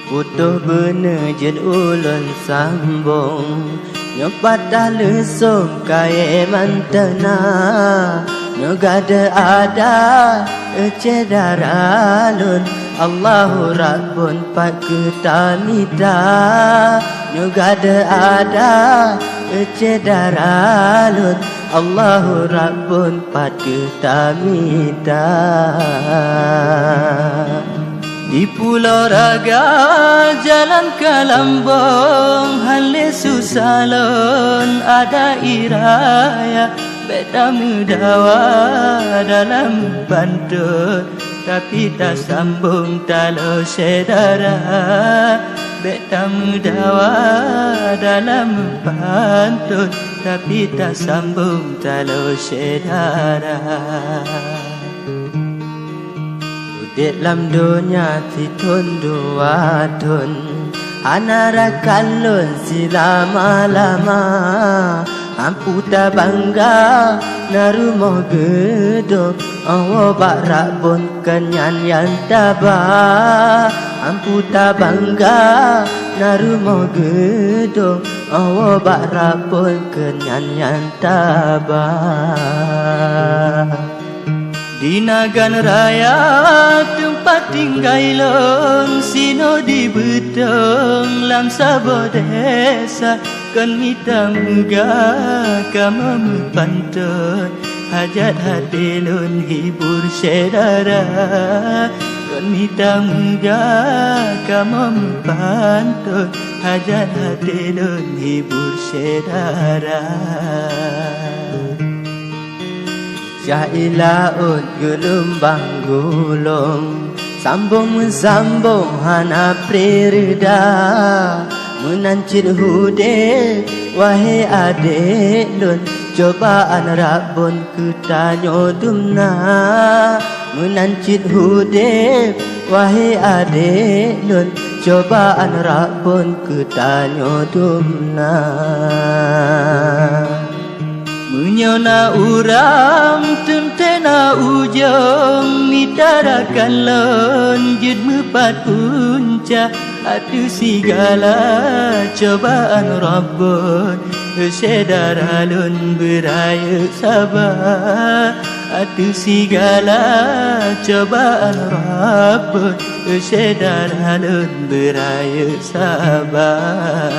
Putuh bener jen ulun sambung Nyobat dalu som kaya mantena Nyogada ada cedar alun Allahu Rabbun pak ketamida Nyogada ada cedar alun Allahu Rabbun pak ketamida Di Pulau Raga jalan ke Lambung Hale susalon ada iraya Beda mudawa dalam pantun Tapi tak sambung talo sedara Beda mudawa dalam pantun Tapi tak sambung talo sedara Dalam dunia titun dua tun Anara kalun silama-lama Ampu tak bangga narumoh gedung Awo barak pun kenyan yang tabah Ampu tak bangga narumoh gedung Awo barak pun kenyan yang tabah Di Nagan Raya tempat tinggal long Sino di betong lam sabo desa Kan mita muga kama pantun Hajat hati lun hibur sedara Kan mita muga kama pantun Hajat hati lun hibur sedara Jailaut gelombang gulung Sambung hana prerda Menancit hude wahai adik lun Cobaan Rabbun kutanyo dumna Menancit hude wahai adik lun Cobaan Rabbun kutanyo dumna Menyona urang tentena ujung Mitarakan lon jud mepat punca Atu segala cobaan Rabbun Sedara lon beraya sabar Atu segala cobaan Rabbun Sedara lon beraya sabar